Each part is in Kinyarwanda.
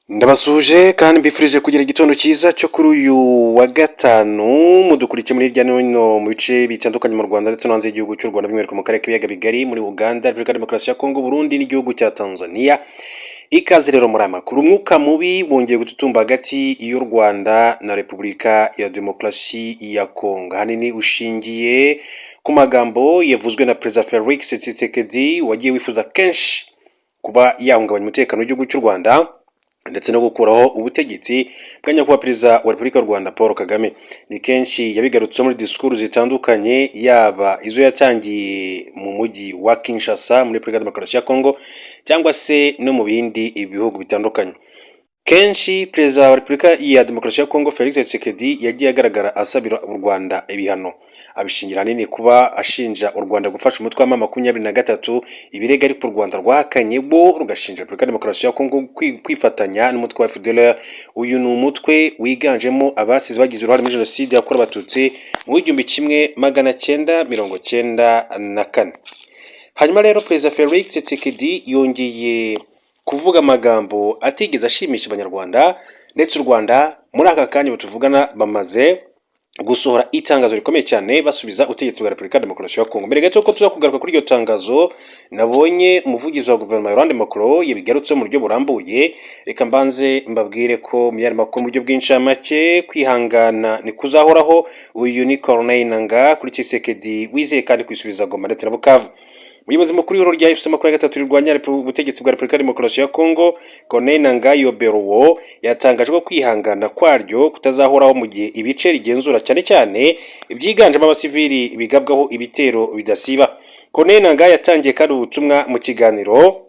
Ndabasuje kandi mbifurije kugira igitondo cyiza cyo kuri uyu wa gatanu mudukurikiye muri hirya no hino mu bice bitandukanye mu Rwanda ndetse no hanze y'igihugu cy'u Rwanda by'umwihariko mu karere k'ibiyaga bigari muri Uganda, Repubulika ya Demokarasi ya Kongo, Burundi n'igihugu cya Tanzania. Ikaze rero muri aya makuru. Umwuka mubi wongeye gututumba hagati y'u Rwanda na Repubulika ya Demokarasi ya Kongo, ahanini ushingiye ku magambo yavuzwe na Perezida Felix Tshisekedi wagiye wifuza kenshi kuba yahungabanya umutekano w'igihugu cy'u Rwanda ndetse no gukuraho ubutegetsi bwa nyakubahwa perezida wa Repubulika y'u Rwanda Paul Kagame. Ni kenshi yabigarutse muri disikuru zitandukanye, yaba izo yatangiye mu mujyi wa Kinshasa muri Repubulika ya Demokarasi ya Kongo cyangwa se no mu bindi bihugu bitandukanye. Kenshi perezida wa Repubulika ya Demokarasi ya Kongo Felix Tshisekedi yagiye agaragara asabira u Rwanda ibihano, abishingira hanini kuba ashinja u Rwanda gufasha umutwe wa M23, ibirego ariko u Rwanda rwahakanye bo rugashinja Repubulika ya Demokarasi ya Kongo kwifatanya n'umutwe wa FDLR. Uyu ni umutwe wiganjemo abasize bagize uruhare muri jenoside yakorewe abatutsi mu 1994. Hanyuma rero perezida Felix Tshisekedi yongeye kuvuga amagambo atigeze ashimisha abanyarwanda, ndetse u Rwanda muri aka kanya batuvugana bamaze gusohora itangazo rikomeye cyane basubiza ubutegetsi bwa Repubulika ya Demokarasi ya Kongo. Mbere gato ko tuza kugaruka kuri iryo tangazo, nabonye umuvugizi wa guverinoma Laurent Macron yabigarutse mu buryo burambuye. Reka mbanze mbabwire ko mu yari makuru mu buryo bw'incamake, kwihangana ni kuzahoraho. Uyu ni Corneille Nangaa kuri Tshisekedi wizeye kandi kwisubiza Goma ndetse na Bukavu. Umuyobozi mukuru w'ihuriro rya FC23 rirwanya ubutegetsi bwa Repubulika ya Demokarasi ya Kongo, Corneille Nangaa Yoberuwo, yatangaje ko kwihangana kwaryo kutazahoraho mu gihe ibice rigenzura cyane cyane ibyiganjemo abasivili bigabwaho ibitero bidasiba. Corneille Nangaa yatangiye kandi ubutumwa mu kiganiro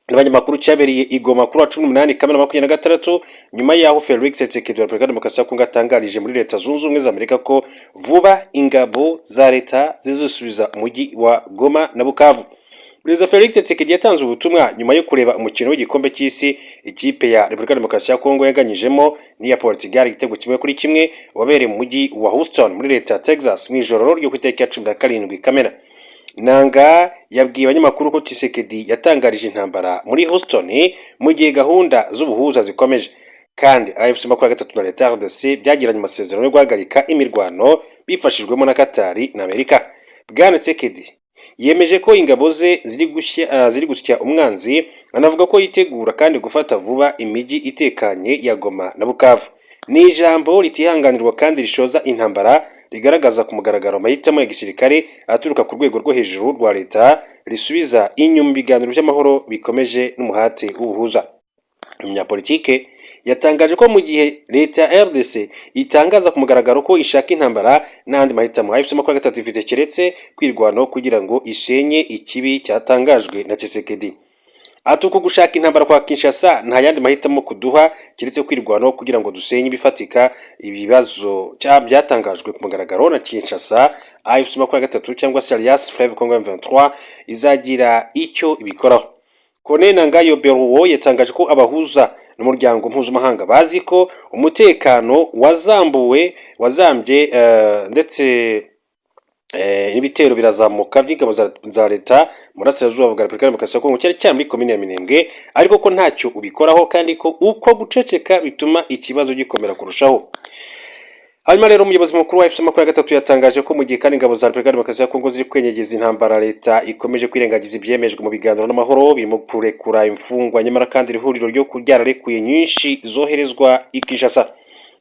n'abanyamakuru cyabereye i Goma kuri 18 Kamena 2026, nyuma yaho Felix Tshisekedi wa Repubulika ya Demokarasi ya Kongo atangarije muri Leta Zunze Ubumwe za Amerika ko vuba ingabo za leta zizosubiza umujyi wa Goma na Bukavu. Perezida Felix Tshisekedi yatanze ubutumwa nyuma yo kureba umukino w'igikombe cy'isi ikipe ya Repubulika ya Demokarasi ya Kongo yaganyijemo n'iya Portugal igitego 1-1 wabereye mu mujyi wa Houston muri Leta ya Texas mu ijoro ryo ku itariki ya 17 Kamena. Nangaa yabwiye abanyamakuru ko Tshisekedi yatangarije intambara muri Houston mu gihe gahunda z'ubuhuza zikomeje, kandi AFC23 na Leta RDC byagiranye amasezerano yo guhagarika imirwano bifashijwemo na Qatar na Amerika. Bwana Tshisekedi yemeje ko ingabo ze ziri gusya umwanzi, anavuga ko yitegura kandi gufata vuba imijyi itekanye ya Goma na Bukavu. Ni ijambo ritihanganirwa kandi rishoza intambara, rigaragaza ku mugaragaro amahitamo ya gisirikare aturuka ku rwego rwo hejuru rwa leta, risubiza inyuma ibiganiro by'amahoro bikomeje n'umuhate w'ubuhuza. Umunyapolitike yatangaje ko mu gihe leta ya RDC itangaza ku mugaragaro ko ishaka intambara, n'andi mahitamo AFC23 ifite keretse kwirwanaho kugira ngo isenye ikibi cyatangajwe na Tshisekedi. Atuko gushaka intambara kwa Kinshasa nta yandi mahitamo kuduha keretse kwirwanaho kugira ngo dusenye ibifatika ibibazo byatangajwe ku mugaragaro na Kinshasa. AFC23 cyangwa se Alliance Fleuve Congo M23 izagira icyo ibikoraho. Corneille Nangaa Yoberuwo yatangaje ko abahuza n'umuryango mpuzamahanga bazi ko umutekano wazambye ndetse n'ibitero birazamuka by'ingabo za leta murasirazuba bwa Repubulika ya Demokarasi ya Kongo cyane muri komine ya Minembwe, ariko ko ntacyo ubikoraho kandi ko uko guceceka bituma ikibazo gikomera kurushaho. Hanyuma rero umuyobozi mukuru wa FC23 yatangaje ko mu gihe kandi ingabo za Repubulika ya Demokarasi ya Kongo ziri kwenyegeza intambara, leta ikomeje kwirengagiza ibyemejwe mu biganiro n'amahoro birimo kurekura imfungwa, nyamara kandi ihuriro ryo kuryararekuye nyinshi zoherezwa i Kinshasa.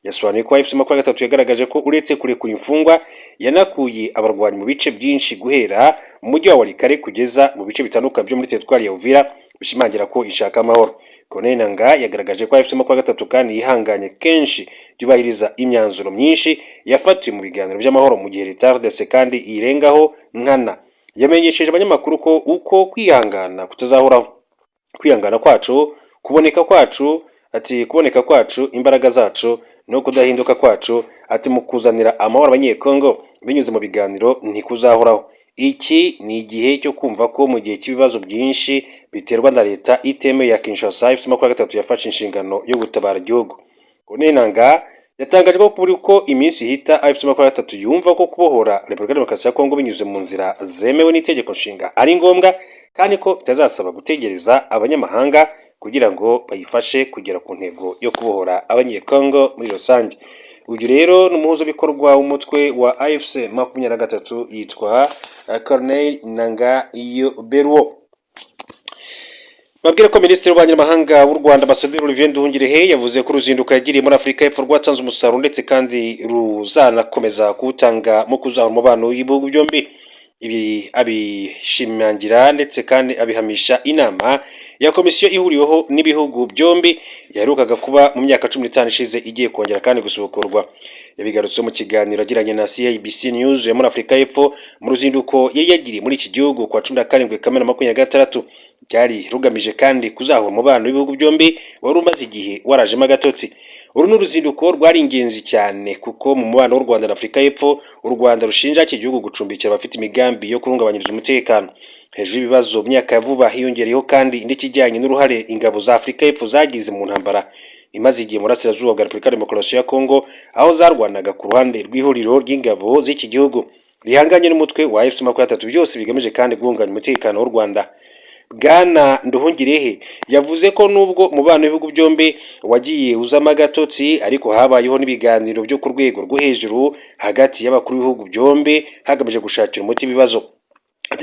Yasobanuye ko FC23 yagaragaje ko uretse kurekura imfungwa yanakuye abarwanyi mu bice byinshi guhera mu mujyi wa Walikale kugeza mu bice bitandukanye byo muri teritwari ya Uvira, bishimangira ko ishaka amahoro. Corneille Nangaa yagaragaje ko FC23 kandi yihanganye kenshi byubahiriza imyanzuro myinshi yafatiwe mu biganiro by'amahoro, mu gihe Leta RDC kandi irengaho nkana. Yamenyesheje abanyamakuru ko uko kwihangana kutazahoraho, kwihangana kwacu, kuboneka kwacu, imbaraga zacu no kudahinduka kwacu mu kuzanira amahoro abanyekongo binyuze mu biganiro ntikuzahoraho. Iki ni igihe cyo kumva ko mu gihe cy'ibibazo byinshi biterwa na leta itemewe ya Kinshasa, FC23 yafashe inshingano yo gutabara igihugu. Corneille Nangaa yatangaje ko kuri uko iminsi ihita FC23 yumva ko kubohora Repubulika ya Demokarasi ya Kongo binyuze mu nzira zemewe n'itegeko nshinga ari ngombwa, kandi ko bitazasaba gutegereza abanyamahanga kugira ngo bayifashe kugera ku ntego yo kubohora abanyekongo muri rusange. Uyu rero ni umuhuzabikorwa w'umutwe wa AFC 23 yitwa Corneille Nangaa Berwo. Babwire ko Minisitiri w'Ububanyi n'Amahanga w'u Rwanda Ambasaderi Olivier Nduhungirehe yavuze ko uruzinduko yagiriye muri Afurika y'Epfo rwatanze umusaruro ndetse kandi ruzanakomeza kuwutanga mu kuzahura umubano w'ibihugu byombi. Ibi abishimangira ndetse kandi abihamisha inama ya komisiyo ihuriweho n'ibihugu byombi yaherukaga kuba mu myaka 15 ishize igiye kongera kandi gusubukurwa. Yabigarutse mu kiganiro agiranye na CIBC News ya muri Afurika y'Epfo mu ruzinduko yari yagiriye muri iki gihugu kwa 17 Kamena 2026 byari rugamije kandi kuzahura umubano w'ibihugu byombi wari umaze igihe warajemo agatotsi. Uru n'uruzinduko rwari ingenzi cyane kuko mu mubano w'u Rwanda na Afurika y'Epfo u Rwanda rushinja iki gihugu gucumbikira abafite imigambi yo kurungabanyiriza umutekano. Hejuru y'ibibazo myaka ya vuba hiyongereyeho kandi indi kijyanye n'uruhare ingabo za Afurika y'Epfo zagize mu ntambara imaze igihe muri Burasirazuba bwa Repubulika Demokarasi ya Kongo, aho zarwanaga ku ruhande rw'ihuriro ry'ingabo z'iki gihugu rihanganye n'umutwe wa AFC 23, byose bigamije kandi guhungabanya umutekano w'u Rwanda. Bwana Nduhungirehe yavuze ko nubwo umubano w'ibihugu byombi wagiye uzama agatotsi, ariko habayeho n'ibiganiro byo ku rwego rwo hejuru hagati y'abakuru b'ibihugu byombi hagamije gushakira umuti ibibazo.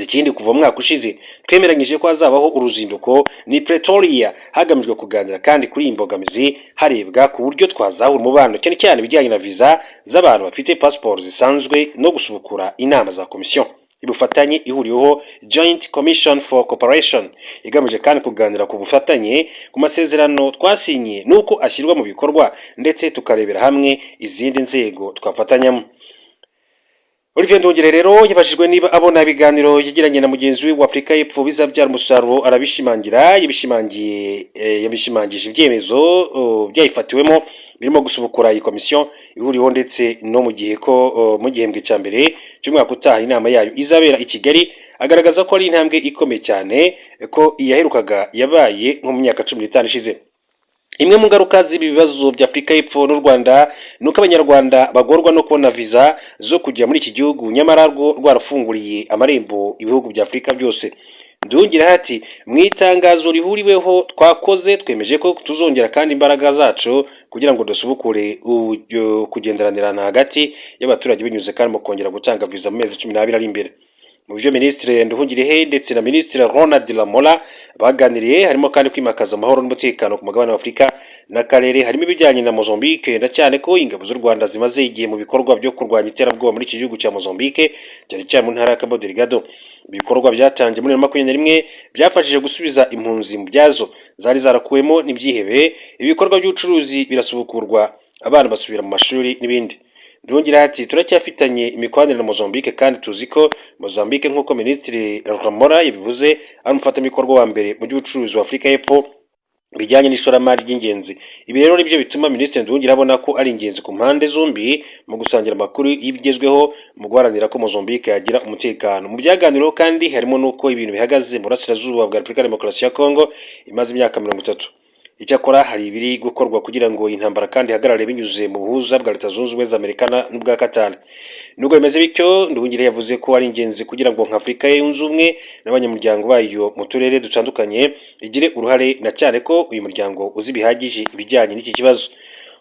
Ikindi kuva mu mwaka ushize twemeranyije ko hazabaho uruzinduko ni Pretoria hagamijwe kuganira kandi kuri imbogamizi harebwa ku buryo twazahura umubano cyane cyane bijyanye na visa z'abantu bafite passport zisanzwe no gusubukura inama za komisiyo y'ubufatanye ihuriweho Joint Commission for Cooperation igamije kandi kuganira ku bufatanye ku masezerano twasinye nuko ashyirwa mu bikorwa ndetse tukarebera hamwe izindi nzego twafatanyamo. Olivier Nduhungirehe rero yabajijwe niba abona ibiganiro yagiranye na mugenzi we wa Afurika y'Epfo bizabyara umusaruro, arabishimangira. Yabishimangije ibyemezo byayifatiwemo birimo gusubukura iyi komisiyo ihuriweho ndetse no mu gihe ko mu gihembwe cya mbere cy'umwaka utaha inama yayo izabera i Kigali. Agaragaza ko ari intambwe ikomeye cyane ko iyaherukaga yabaye nko mu myaka 15 ishize. Imwe mu ngaruka z'ibi bibazo bya Afurika y'Epfo n'u Rwanda nuko abanyarwanda bagorwa no kubona visa zo kujya muri iki gihugu, nyamara rwarafunguriye amarembo ibihugu bya Afurika byose. Nduhungirehe ati mu itangazo rihuriweho twakoze twemeje ko tuzongera kandi imbaraga zacu kugira ngo dusubukure kugenderanirana hagati y'abaturage binyuze kandi mu kongera gutanga visa mu mezi 12 ari imbere. Mu byo Minisitiri Nduhungirehe ndetse na Minisitiri Ronald Lamola baganiriye harimo kandi kwimakaza amahoro n'umutekano ku mugabane wa Afurika n'akarere, harimo ibijyanye na Mozambique, na cyane ko ingabo z'u Rwanda zimaze igihe mu bikorwa byo kurwanya iterabwoba muri iki gihugu cya Mozambique cyane cyane mu ntara ya Cabo Delgado. Ibikorwa byatangiye muri 2021 byafashije gusubiza impunzi mu byazo zari zarakuwemo n'ibyihebe, ibikorwa by'ubucuruzi birasubukurwa, abana basubira mu mashuri n'ibindi. Nduhungirehe ati turacyafitanye imikoranire na Mozambique kandi tuzi ko Mozambique nk'uko Minisitiri Lamola yabivuze ari umufatanyabikorwa wa mbere mu by'ubucuruzi wa Afurika y'Epfo bijyanye n'ishoramari ry'ingenzi. Ibi rero nibyo bituma Minisitiri Nduhungirehe abona ko ari ingenzi ku mpande zombi mu gusangira amakuru y'ibigezweho mu guharanira ko Mozambique yagira umutekano. Mu byaganiriweho kandi harimo n'uko ibintu bihagaze mu Burasirazuba bwa Repubulika Demokarasi ya Kongo imaze imyaka 30. Icyakora hari ibiri gukorwa kugira ngo intambara kandi ihagarare binyuze mu buhuza bwa Leta Zunze Ubumwe za Amerika n'ubwa Qatar. Nubwo bimeze bityo, Nduhungirehe yavuze ko ari ingenzi kugira ngo nk'Afurika yunze ubumwe n'abanyamuryango bayo mu turere dutandukanye igire uruhare, na cyane ko uyu muryango uzi bihagije ibijyanye n'iki kibazo.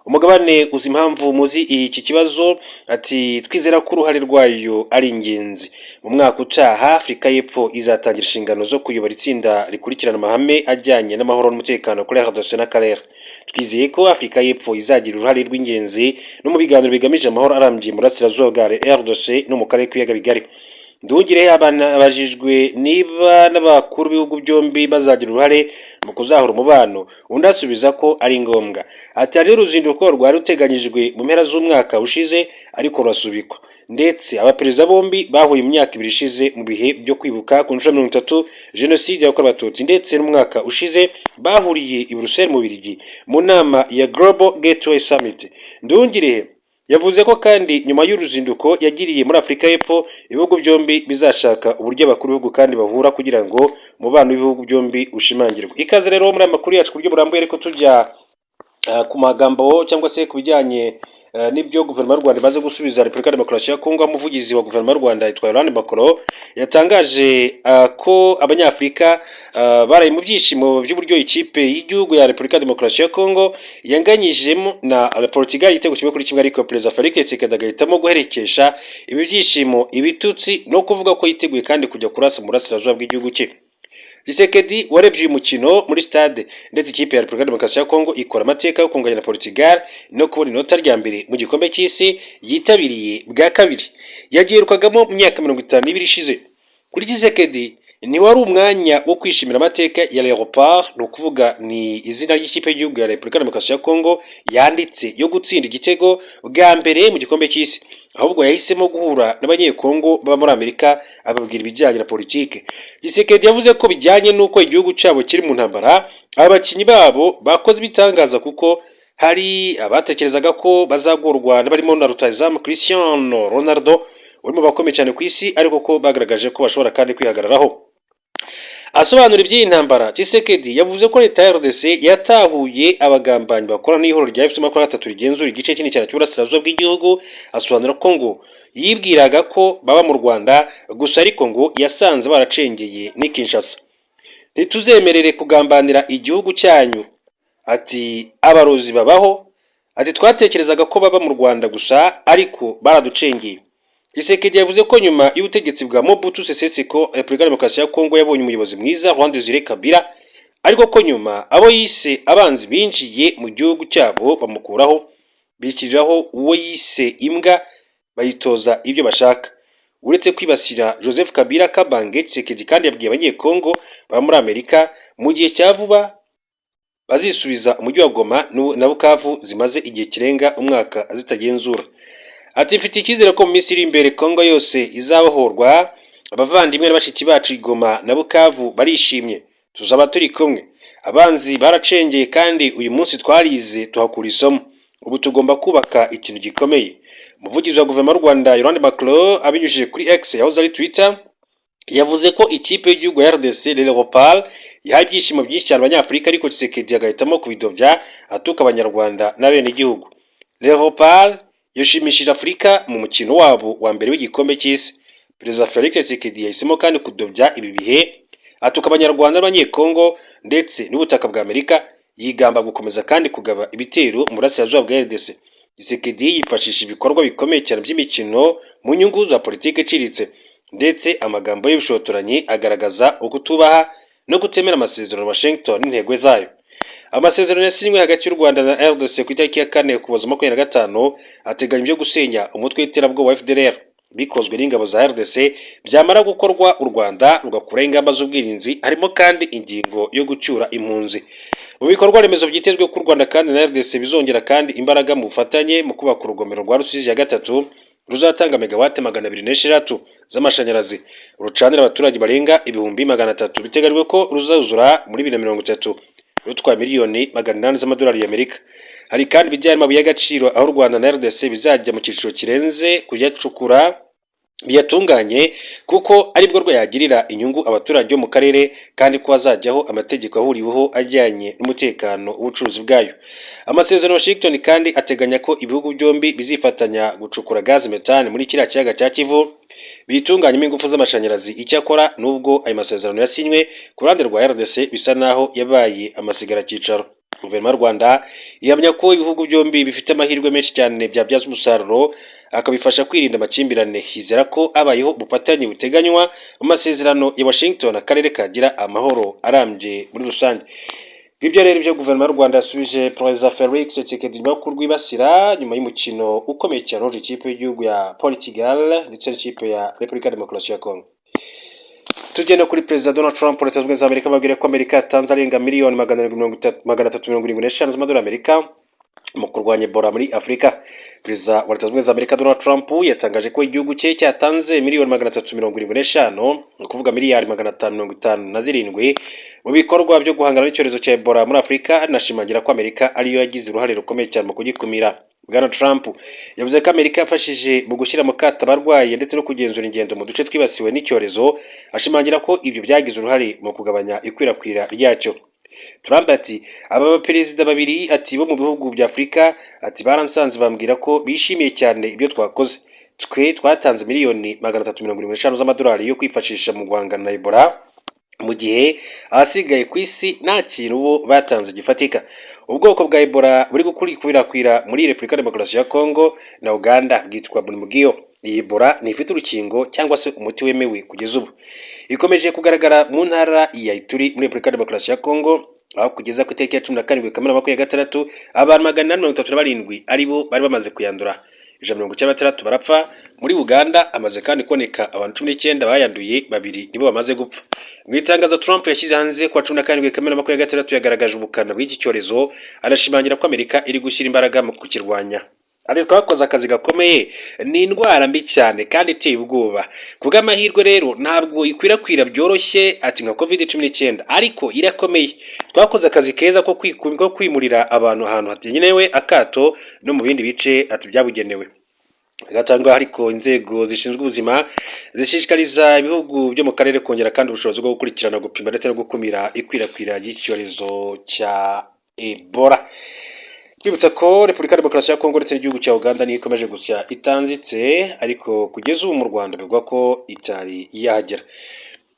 Umugabane uzi impamvu muzi iki kibazo, ati twizera ko uruhare rwayo ari ingenzi. Mu mwaka utaha Afurika y'Epfo izatangira inshingano zo kuyobora itsinda rikurikirana amahame ajyanye n'amahoro n'umutekano kuri RDC n'akarere. Twizeye ko Afurika y'Epfo izagira uruhare rw'ingenzi no mu biganiro bigamije amahoro arambye mu Burasirazuba bwa RDC no mu karere k'ibiyaga bigari. Nduhungirehe abajijwe niba n'abakuru b'ibihugu byombi bazagira uruhare mu kuzahura umubano, undi asubiza ko ari ngombwa. Ati hari uruzinduko rwari ruteganyijwe mu mpera z'umwaka ushize ariko rurasubikwa, ndetse abaperezida bombi bahuye mu myaka 2 ishize mu bihe byo kwibuka ku nshuro 30 Jenoside yakorewe Abatutsi, ndetse n'umwaka ushize bahuriye i Brussels mu Bubiligi mu nama ya Global Gateway Summit. Nduhungirehe yavuze ko kandi nyuma y'uruzinduko yagiriye muri Afurika y'Epfo ibihugu byombi bizashaka uburyo abakuru b'ibihugu kandi bahura kugira ngo umubano w'ibihugu byombi ushimangirwe. Ikaze rero muri amakuru yacu ku buryo burambuye, ariko tujya ku magambo cyangwa se ku bijyanye nibyo guverinoma y'u Rwanda imaze gusubiza Repubulika ya Demokarasi ya Kongo. Umuvugizi wa guverinoma y'u Rwanda yitwa Laurent Macron yatangaje ko abanyafurika baraye mu byishimo by'uburyo ikipe y'igihugu ya Repubulika ya Demokarasi ya Kongo yanganyijemo na Portugal igitego kimwe kuri kimwe, ariko Perezida Felix Tshisekedi agahitamo guherekesha ibi byishimo ibitutsi no kuvuga ko yiteguye kandi kujya kurasa mu burasirazuba bw'igihugu cye. Tshisekedi warebye uyu mukino muri stade, ndetse ikipe ya Repubulika ya Demokarasi ya Kongo ikora amateka yo kunganya na Portugal no kubona inota rya mbere mu gikombe cy'isi yitabiriye bwa kabiri yagirukagamo mu myaka 52 ishize. Kuri Tshisekedi ni wari umwanya wo kwishimira amateka ya Leopard, no kuvuga ni izina ry'ikipe y'igihugu ya Repubulika ya Demokarasi ya Kongo yanditse yo gutsinda igitego bwa mbere mu gikombe cy'isi, ahubwo yahisemo guhura n'abanyekongo baba muri Amerika ababwira ibijyanye na politike. Tshisekedi yavuze ko bijyanye n'uko igihugu cyabo kiri mu ntambara, abakinnyi babo bakoze ibitangaza kuko hari abatekerezaga ko bazagurwa n'abarimo na rutahizamu Cristiano Ronaldo urimo bakomeye cyane ku isi, ariko ko bagaragaje ko bashobora kandi kwihagararaho. Asobanura iby'iyi ntambara, Tshisekedi yavuze ko leta ya RDC yatahuye abagambanyi bakora n'ihoro rya F23 rigenzura igice kinini cyane cy'uburasirazuba bw'igihugu. Asobanura ko ngo yibwiraga ko baba mu Rwanda gusa, ariko ngo yasanze baracengeye ni Kinshasa. Ntituzemerere kugambanira igihugu cyanyu, ati abarozi babaho, ati twatekerezaga ko baba mu Rwanda gusa ariko baraducengeye. Tshisekedi yavuze ko nyuma y'ubutegetsi bwa Mobutu Sese Seko, Repubulika ya Demokarasi ya Kongo yabonye umuyobozi mwiza Laurent Desire Kabila, ariko ko nyuma abo yise abanzi binjiye mu gihugu cyabo bamukuraho, bishyiriraho uwo yise imbwa bayitoza ibyo bashaka. Uretse kwibasira Joseph Kabila Kabange, Tshisekedi kandi yabwiye abanyekongo baba muri Amerika mu gihe cya vuba bazisubiza umujyi wa Goma na Bukavu zimaze igihe kirenga umwaka zitagenzura. Ati mfite icyizere ko mu minsi iri imbere Kongo yose izabohorwa, abavandimwe n'abashiki bacu i Goma na Bukavu barishimye, tuzaba turi kumwe. Abanzi baracengeye kandi uyu munsi twarize tuhakura isomo, ubu tugomba kubaka ikintu gikomeye. Umuvugizi wa guverinoma y'u Rwanda Laurent Macron abinyujije kuri X yahoze ari Twitter yavuze ko ikipe y'igihugu ya RDC Leopard yahaye ibyishimo byinshi cyane abanyafurika, ariko Tshisekedi agahitamo kubidobya atuka abanyarwanda n'abene igihugu. Leopard yashimishije Afurika mu mukino wabo wa mbere w'igikombe cy'isi. Perezida Felix Tshisekedi yahisemo kandi kudobya ibi bihe atuka abanyarwanda n'abanyekongo ndetse n'ubutaka bwa Amerika, yigamba gukomeza kandi kugaba ibitero mu burasirazuba bwa RDC. Tshisekedi yifashisha ibikorwa bikomeye cyane by'imikino mu nyungu za politiki iciriritse, ndetse amagambo y'ubushotoranyi agaragaza ukutubaha no gutemera amasezerano Washington n'intego zayo. Amasezerano yasinywe hagati y'u Rwanda na RDC ku itariki ya 4 Ukuboza 2025 ateganya ibyo gusenya umutwe w'iterabwoba wa FDLR bikozwe n'ingabo za RDC. Byamara gukorwa u Rwanda rugakura ingamba z'ubwirinzi, harimo kandi ingingo yo gucyura impunzi. Mu bikorwa remezo byitezwe ko u Rwanda kandi na RDC bizongera kandi imbaraga mu bufatanye mu kubaka urugomero rwa Rusizi ya gatatu ruzatanga megawate 206 z'amashanyarazi rucanira abaturage barenga 300,000. Biteganyijwe ko ruzuzura muri 2030 rutwaye miliyoni 800 z'amadolari y'Amerika. Hari kandi bijyanye n'amabuye y'agaciro, aho u Rwanda na RDC bizajya mu cyiciro kirenze kuyacukura biyatunganye, kuko aribwo rwayagirira inyungu abaturage bo mu karere, kandi ko hazajyaho amategeko ahuriweho ajyanye n'umutekano w'ubucuruzi bwayo. Amasezerano Washington kandi ateganya ko ibihugu byombi bizifatanya gucukura gazi metane muri kiriya kiyaga cya Kivu bitunganyamo ingufu z'amashanyarazi. Icyakora nubwo ayo masezerano yasinywe, ku ruhande rwa RDC bisa naho yabaye amasigara cyicaro. Guverinoma y'u Rwanda ihamya ko ibihugu byombi bifite amahirwe menshi cyane byabyaza umusaruro akabifasha kwirinda amakimbirane. Hizera ko abayeho ubufatanye buteganywa mu masezerano ya Washington akarere kagira amahoro arambye muri rusange. Ibyo rero byo guverinoma y'u Rwanda yasubije Perezida Felix Tshisekedi nyuma yo kurwibasira nyuma y'umukino ukomeye cyane w'uje ikipe y'igihugu ya Portugal ndetse n'ikipe ya Repubulika ya Demokarasi ya Kongo. Tugenda kuri Perezida Donald Trump Leta Zunze Ubumwe za Amerika babwira ko Amerika yatanze arenga miliyoni 375 z'amadolari y'Amerika mu kurwanya Ebola muri Afurika. Perezida wa Leta Zunze Ubumwe za Amerika Donald Trump yatangaje ko igihugu cye cyatanze miliyoni 375, ni kuvuga miliyari 557 mu bikorwa byo guhangana n'icyorezo cya Ebola muri Afurika. Anashimangira ko Amerika ariyo yagize uruhare rukomeye cyane mu kugikumira. Bwana Trump yavuze ko Amerika yafashije mu gushyira mu kato abarwayi ndetse no kugenzura ingendo mu duce twibasiwe n'icyorezo. Ashimangira ko ibyo byagize uruhare mu kugabanya ikwirakwira ryacyo. Trump ati aba baperezida babiri ati bo mu bihugu bya Afurika ati baransanze bambwira ko bishimiye cyane ibyo twakoze. Twe twatanze miliyoni 375 z'amadolari yo kwifashisha mu guhangana na Ebola mu gihe ahasigaye ku isi nta kintu bo batanze gifatika. Ubwoko bwa Ebola buri gukwirakwira muri Repubulika Demokarasi ya Kongo na Uganda bwitwa Bundibugyo. Iyi Ebola ntifite urukingo cyangwa se umuti wemewe kugeza ubu. Ikomeje kugaragara mu ntara ya Ituri muri Repubulika Demokarasi ya Kongo, aho kugeza ku itariki ya 17 Kamena 2026 abantu 837 aribo bari bamaze kuyandura. 196 barapfa. Muri Uganda amaze kandi koneka abantu 19 bayanduye, babiri nibo bamaze gupfa. Mu itangazo Trump yashyize hanze kwa 17 Kamena 2026 yagaragaje ubukana bw'iki cyorezo, arashimangira ko Amerika iri gushyira imbaraga mu kukirwanya. Ari twakoze akazi gakomeye, ni indwara mbi cyane kandi iteye ubwoba. Kubw'amahirwe rero ntabwo ikwirakwira byoroshye ati nka COVID-19, ariko irakomeye. Twakoze akazi keza ko kwimurira abantu ahantu hategenewe akato no mu bindi bice ati byabugenewe. Gatangwa ariko inzego zishinzwe ubuzima zishishikariza ibihugu byo mu karere kongera kandi ubushobozi bwo gukurikirana, gupima ndetse no gukumira ikwirakwira ry'icyorezo cya Ebola. Twibutsa ko Repubulika Demokarasi ya Kongo ndetse n'igihugu cya Uganda niyo ikomeje gusya itanzitse, ariko kugeza ubu mu Rwanda bivugwa ko itari yahagera.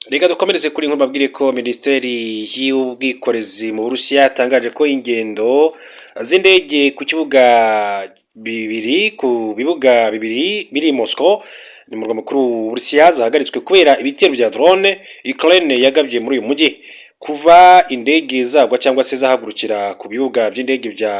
Reka dukomereze kuri nkuru mbabwire ko Minisiteri y'Ubwikorezi mu Burusiya yatangaje ko ingendo z'indege ku bibuga bibiri biri Moscow ni mu murwa mukuru w'Uburusiya zahagaritswe kubera ibitero bya drone Ukraine yagabye muri uyu mujyi. Kuva indege zagwa cyangwa se zahagurukira ku bibuga by'indege bya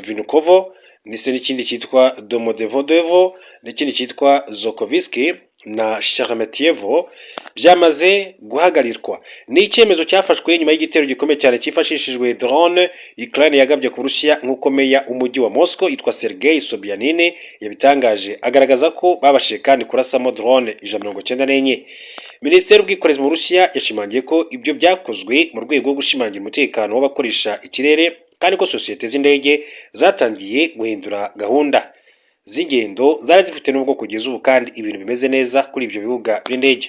Vnukovo ndetse n'ikindi cyitwa Domodedovo n'ikindi cyitwa Zokovsky na Sheremetyevo byamaze guhagarirwa. Ni icyemezo cyafashwe nyuma y'igitero gikomeye cyane cyifashishijwe drone Ukraine yagabye ku Burusiya, nk'uko meya umujyi wa Moscow yitwa Sergei Sobyanin yabitangaje, agaragaza ko babashije kandi kurasamo drone 194. Minisiteri y'Ubwikorezi mu Burusiya yashimangiye ko ibyo byakozwe mu rwego rwo gushimangira umutekano w'abakoresha ikirere, kandi ko sosiyete z'indege zatangiye guhindura gahunda z'ingendo zari zifite n'ubwo kugeza ubu kandi ibintu bimeze neza kuri ibyo bibuga by'indege.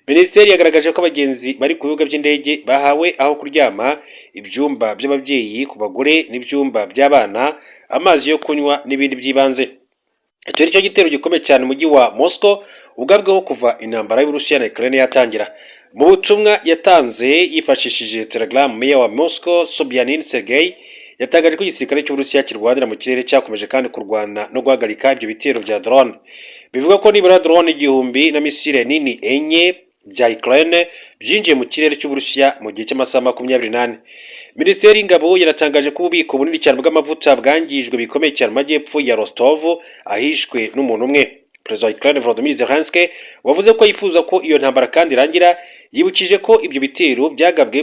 Minisiteri yagaragaje ko abagenzi bari ku bibuga by'indege bahawe aho kuryama, ibyumba by'ababyeyi ku bagore n'ibyumba by'abana, amazi yo kunywa n'ibindi by'ibanze. Icyo ni cyo gitero gikomeye cyane umujyi wa Moscow ugabweho kuva intambara y'Uburusiya na Ukraine yatangira. Mu butumwa yatanze yifashishije Telegram, meya wa Moscow Sobyanin Sergei yatangaje ko igisirikare cy'Uburusiya kirwanira mu kirere cyakomeje kandi kurwana no guhagarika ibyo bitero bya drone. Bivuga ko nibura drone 1000 na misile nini enye bya Ukraine byinjiye mu kirere cy'Uburusiya mu gihe cy'amasaha 28. Minisiteri y'Ingabo yaratangaje ko ububiko bunini cyane bw'amavuta bwangijwe bikomeye cyane mu majyepfo ya Rostov ahishwe n'umuntu umwe. Perezida wa Ukraine Volodymyr Zelensky wavuze ko yifuza ko iyo ntambara kandi irangira, yibukije ko ibyo bitero byagabwe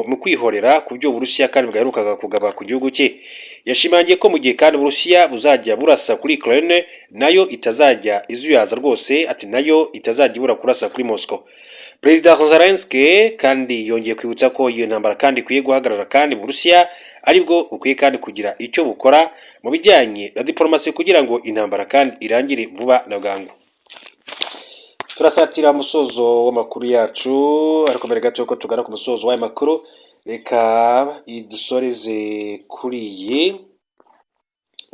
mu kwihorera ku byo Uburusiya kandi bwaherukaga kugaba ku gihugu cye. Yashimangiye ko mu gihe kandi Uburusiya buzajya burasa kuri Ukraine nayo itazajya izuyaza rwose, ati nayo itazajya ibura kurasa kuri Moscow. Perezida Zelensky kandi yongeye kwibutsa ko iyo ntambara kandi ikwiye guhagarara kandi Uburusiya aribwo ukwiye kandi kugira icyo bukora mu bijyanye na diplomasi kugira ngo intambara kandi irangire vuba na bwangu. Turasatira umusozo w'amakuru yacu, ariko mbere gato ko tugana ku musozo w'aya makuru, reka idusoreze kuri iyi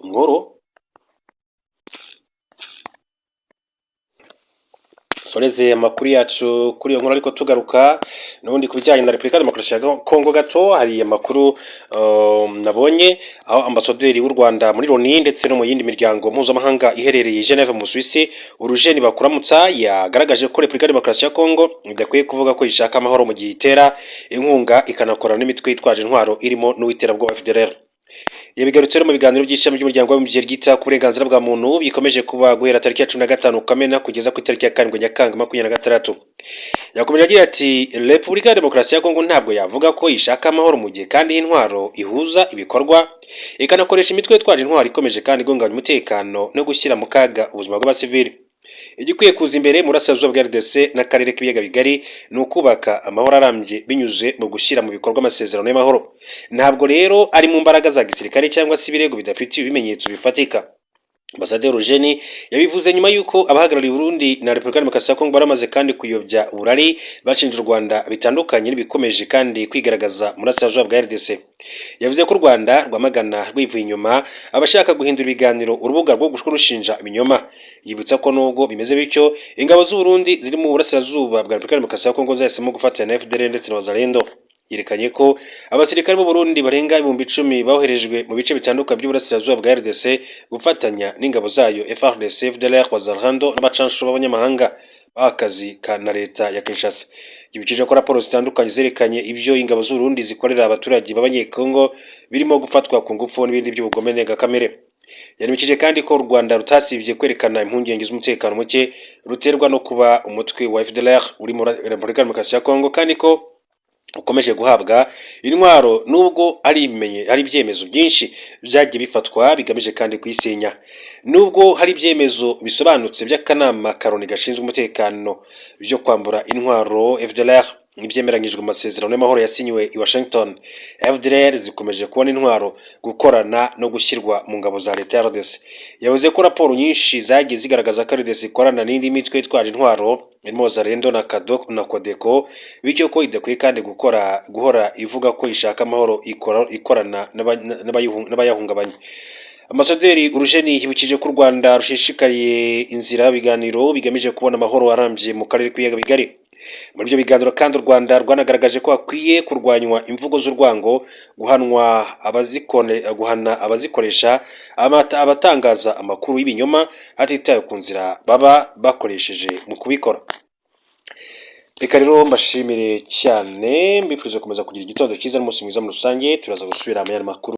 nkuru. Soreze amakuru yacu kuri iyo nkuru, ariko tugaruka n'ubundi ku bijyanye na Repubulika Demokarasi ya Kongo gato. Hari amakuru nabonye aho ambasaderi w'u Rwanda muri Loni ndetse no mu yindi miryango mpuzamahanga iherereye Geneve mu Suisse, Urujeni Bakuramutsa, yagaragaje ko Repubulika Demokarasi ya Kongo idakwiye kuvuga ko ishaka amahoro mu gihe itera inkunga ikanakorana n'imitwe yitwaje intwaro irimo n'uw'iterabwoba FDLR. Yabigarutse mu biganiro by'ishami ry'umuryango w'abibumbye ryita ku burenganzira bwa muntu bikomeje kuba guhera tariki ya 15 Kamena kugeza ku itariki ya 7 Nyakanga 2026. Yakomeje agira ati Repubulika ya Demokarasi ya Kongo ntabwo yavuga ko ishaka amahoro mu gihe kandi intwaro ihuza ibikorwa ikanakoresha imitwe yitwaje intwaro ikomeje kandi igonganya umutekano no gushyira mu kaga ubuzima bw'abasivili. Igikwiye kuza imbere mu Burasirazuba bwa RDC n'akarere k'ibiyaga bigari ni ukubaka amahoro arambye binyuze mu gushyira mu bikorwa amasezerano y'amahoro. Ntabwo rero ari mu mbaraga za gisirikare cyangwa se ibirego bidafite ibimenyetso bifatika. Ambasaderi Eugene yabivuze nyuma y'uko abahagarariye Burundi na Repubulika ya Demokarasi ya Kongo baramaze kandi kuyobya uburari bashinja u Rwanda bitandukanye n'ibikomeje kandi kwigaragaza muri Burasirazuba bwa RDC. Yavuze ko u Rwanda rwamagana rwivuye inyuma abashaka guhindura ibiganiro urubuga rwo kurushinja ibinyoma. Yibutsa ko nubwo bimeze bityo ingabo z'u Burundi ziri mu Burasirazuba bwa Repubulika ya Demokarasi ya Kongo zahisemo gufatanya na FDLR ndetse na Wazalendo. Yerekanye ko abasirikare b'u Burundi barenga 10,000 boherejwe mu bice bitandukanye by'Uburasirazuba bwa RDC gufatanya n'ingabo zayo FARDC, FDLR, Wazalendo n'abacanshu b'abanyamahanga bakazi na leta ya Kinshasa. Yibukije ko raporo zitandukanye zerekanye ibyo ingabo z'u Burundi zikorera abaturage b'abanyekongo birimo gufatwa ku ngufu n'ibindi by'ubugome ndengakamere. Yanibukije kandi ko u Rwanda rutasibye kwerekana impungenge z'umutekano muke ruterwa no kuba umutwe wa FDLR uri muri Repubulika ya Demokarasi ya Kongo, kandi ko ukomeje guhabwa intwaro nubwo ari ibyemezo byinshi byagiye bifatwa bigamije kandi kuyisenya. Nubwo hari ibyemezo bisobanutse by'akanama Karoni gashinzwe umutekano byo kwambura intwaro FDLR n'ibyemeranyijwe mu masezerano y'amahoro yasinyiwe i Washington, FDLR zikomeje kubona intwaro, gukorana no gushyirwa mu ngabo za leta ya RDC. Yavuze ko raporo nyinshi zagiye zigaragaza ko RDC ikorana n'indi mitwe itwaje intwaro irimo Wazalendo na Codeco, bityo ko idakwiye kandi guhora ivuga ko ishaka amahoro ikorana n'abayahungabanya. Ambasaderi Eugene yibukije ko u Rwanda rushishikariye inzira y'ibiganiro bigamije kubona amahoro arambye mu karere k'ibiyaga bigari. Muri ibyo biganiro kandi u Rwanda rwanagaragaje ko hakwiye kurwanywa imvugo z'urwango, guhana abazikoresha, abatangaza amakuru y'ibinyoma hatitawe ku nzira baba bakoresheje mu kubikora. Reka rero mbashimire cyane, mbifuriza gukomeza kugira igitondo cyiza n'umunsi mwiza muri rusange. Turaza gusubira mu makuru.